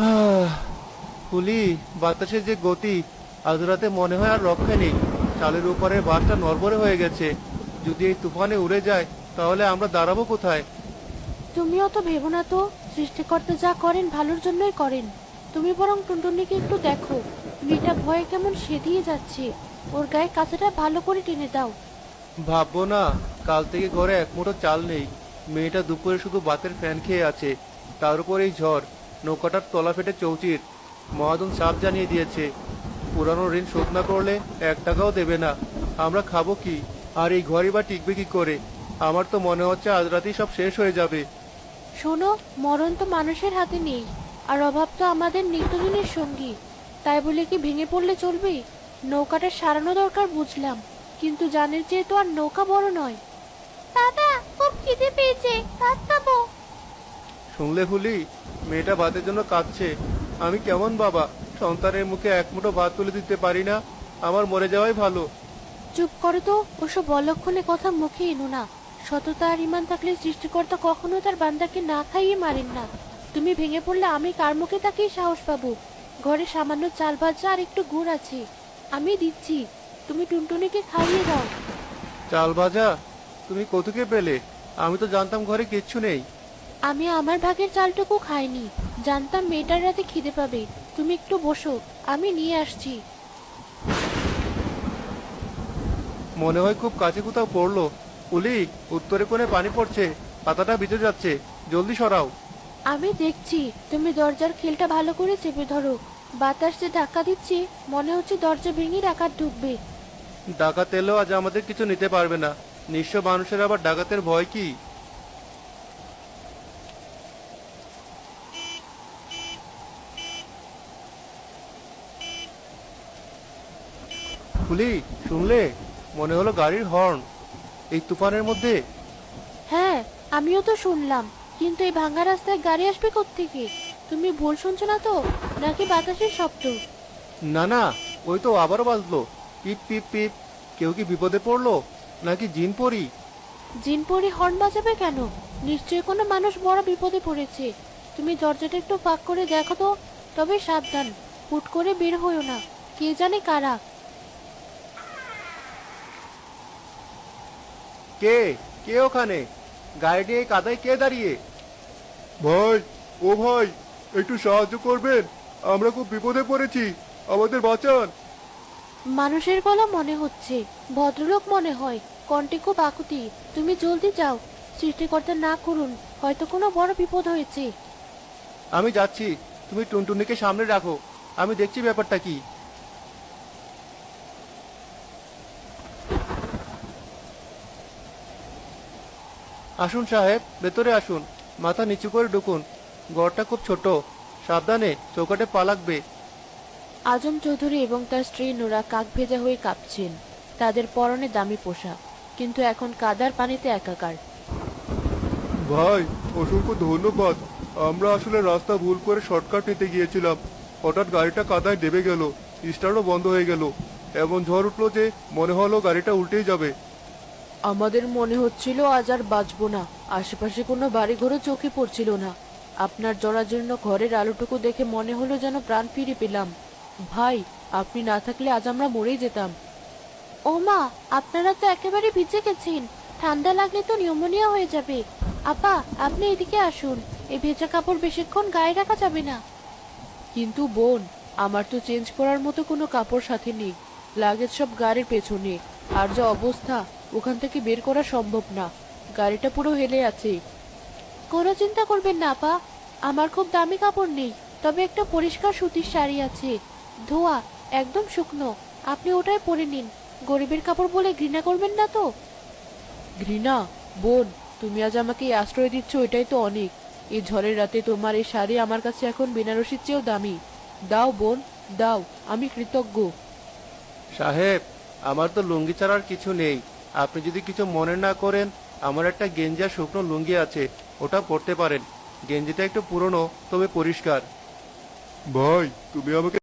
আহ, ফুলি, বাতাসের যে গতি, আজ রাতে মনে হয় আর রক্ষা নেই। চালের উপরে বাসটা নড়বড়ে হয়ে গেছে। যদি এই তুফানে উড়ে যায়, তাহলে আমরা দাঁড়াবো কোথায়? তুমিও তো ভেবো না তো, সৃষ্টিকর্তা যা করেন ভালোর জন্যই করেন। তুমি বরং টুনটুনিকে একটু দেখো, মেয়েটা ভয়ে কেমন সেদিয়ে যাচ্ছে। ওর গায়ে কাঁচাটা ভালো করে টেনে দাও। ভাববো না, কাল থেকে ঘরে এক মুঠো চাল নেই। মেয়েটা দুপুরে শুধু বাতের ফ্যান খেয়ে আছে। তার উপর এই ঝড়, নৌকাটার তলা ফেটে চৌচির। মহাজন সাপ জানিয়ে দিয়েছে, পুরানো ঋণ শোধ না করলে 1 টাকাও দেবে না। আমরা খাবো কি? আর এই ঘরই বা টিকবে কি করে? আমার তো মনে হচ্ছে আজ রাতেই সব শেষ হয়ে যাবে। শোনো, মরণ তো মানুষের হাতে নেই, আর অভাব তো আমাদের নিত্যদিনের সঙ্গী। তাই বলে কি ভেঙে পড়লে চলবে? নৌকাটা সারানো দরকার বুঝলাম, কিন্তু জানের চেয়ে তো আর নৌকা বড় নয়। দাদা, খুব খিদে পেয়েছে, ভাত খাবো। শুনলে ফুলি, মেয়েটা ভাতের জন্য কাঁদছে। আমি কেমন বাবা, সন্তানের মুখে এক মুঠো ভাত তুলে দিতে পারি না? আমার মরে যাওয়াই ভালো। চুপ করো তো, ওসব অলক্ষণে কথা মুখে এনো না। সততা আর ইমান থাকলে সৃষ্টিকর্তা কখনো তার বান্দাকে না খাইয়ে মারেন না। তুমি ভেঙে পড়লে আমি কার মুখে তাকেই সাহস পাবো? ঘরে সামান্য চাল ভাজা আর একটু গুড় আছে, আমি দিচ্ছি। তুমি টুনটুনিকে খাইয়ে দাও। চাল ভাজা? তুমি কোথেকে পেলে? আমি তো জানতাম ঘরে কিচ্ছু নেই। আমি আমার ভাগের চালটুকু খাইনি, জানতাম মেয়েটার রাতে খিদে পাবে। তুমি একটু বসো, আমি নিয়ে আসছি। মনে হয় খুব কাছে কোথাও পড়লো। পুলি, উত্তরে কোণে পানি পড়ছে, পাতাটা ভিজে যাচ্ছে। জলদি সরাও। আমি দেখছি, তুমি দরজার খিলটা ভালো করে চেপে ধরো। বাতাস যে ধাক্কা দিচ্ছে, মনে হচ্ছে দরজা ভেঙে ডাকাত ঢুকবে। ডাকাত এলেও আজ আমাদের কিছু নিতে পারবে না। নিঃস্ব মানুষের আবার ডাকাতের ভয় কি? পুলি, শুনলে? মনে হলো গাড়ির হর্ন। এই তুফানের মধ্যে। হ্যাঁ, আমিও তো শুনলাম, কিন্তু এই ভাঙা রাস্তায় গাড়ি আসবে কোত্থেকে? তুমি ভুল শুনছো না তো, নাকি বাতাসের শব্দ? না না, ওই তো আবারও বাজলো। পিপ পিপ পিপ। কেউ কি বিপদে পড়লো? নাকি জিন পরি? জিনপরি হর্ন বাজাবে কেন? নিশ্চয়ই কোনো মানুষ বড় বিপদে পড়েছে। তুমি দরজাটা একটু ফাঁক করে দেখো তো। তবে সাবধান, হুট করে বের হইও না, কে জানে কারা। কে? কে ওখানে? গাড়ি নিয়ে এই কাদায় কে দাঁড়িয়ে? ভাই, ও ভাই, একটু সাহায্য করবেন? আমরা খুব বিপদে পড়েছি, আমাদের বাঁচান। মানুষের গলা মনে হচ্ছে, ভদ্রলোক মনে হয়, কণ্ঠে খুব আকুতি। তুমি জলদি যাও, সৃষ্টিকর্তা না করুন, হয়তো কোনো বড় বিপদ হয়েছে। আমি যাচ্ছি, তুমি টুনটুনিকে সামনে রাখো, আমি দেখছি ব্যাপারটা কি। আসুন সাহেব, ভেতরে আসুন। মাথা নিচু করে ঢুকুন। ঘরটা খুব ছোট, সাবধানে, চৌকাটে পা লাগবে। আজম চৌধুরী এবং তার স্ত্রী নোরা কাক ভেজা হয়ে কাঁপছেন। তাদের পরনে দামি পোশাক, কিন্তু এখন কাদার পানিতে একাকার। ভাই, অসংখ্য ধন্যবাদ। আমরা আসলে রাস্তা ভুল করে শর্টকাট নিতে গিয়েছিলাম। হঠাৎ গাড়িটা কাদায় ডেবে গেল, স্টার্টও বন্ধ হয়ে গেল। এমন ঝড় উঠলো যে মনে হলো গাড়িটা উল্টেই যাবে। আমাদের মনে হচ্ছিল আজ আর বাঁচবো না। আশেপাশে কোনো বাড়িঘরও চোখে পড়ছিল না। আপনার জরাজীর্ণ ঘরের আলোটুকু দেখে মনে হলো যেন প্রাণ ফিরে পেলাম। ভাই, আপনি না থাকলে আজ আমরা মরেই যেতাম। ও মা, আপনারা তো একেবারে ভিজে গেছেন। ঠান্ডা লাগলে তো নিউমোনিয়া হয়ে যাবে। আপা, আপনি এদিকে আসুন। এই ভেজা কাপড় বেশিক্ষণ গায়ে রাখা যাবে না। কিন্তু বোন, আমার তো চেঞ্জ করার মতো কোনো কাপড় সাথে নেই। লাগেজ সব গাড়ির পেছনে। আর যা অবস্থা, ওখান থেকে বের করা সম্ভব না। গাড়িটা পুরো হেলে আছে। কোনো চিন্তা করবেন না আপা, আমার খুব দামি কাপড় নেই, তবে একটা পরিষ্কার সুতির শাড়ি আছে, ধোয়া, একদম শুকনো। আপনি ওটাই পরে নিন। গরিবের কাপড় বলে ঘৃণা করবেন না তো? ঘৃণা? বোন, তুমি আজ আমাকে এই আশ্রয় দিচ্ছ, এটাই তো অনেক। এই ঝড়ের রাতে তোমার এই শাড়ি আমার কাছে এখন বেনারসির চেয়েও দামি। দাও বোন, দাও, আমি কৃতজ্ঞ। সাহেব, আমার তো লুঙ্গি ছাড়ার কিছু নেই। আপনি যদি কিছু মনে না করেন, আমার একটা গেঞ্জি আর শুকনো লুঙ্গি আছে, ওটা পরতে পারেন। গেঞ্জিটা একটু পুরনো, তবে পরিষ্কার। ভাই, তুমি আমাকে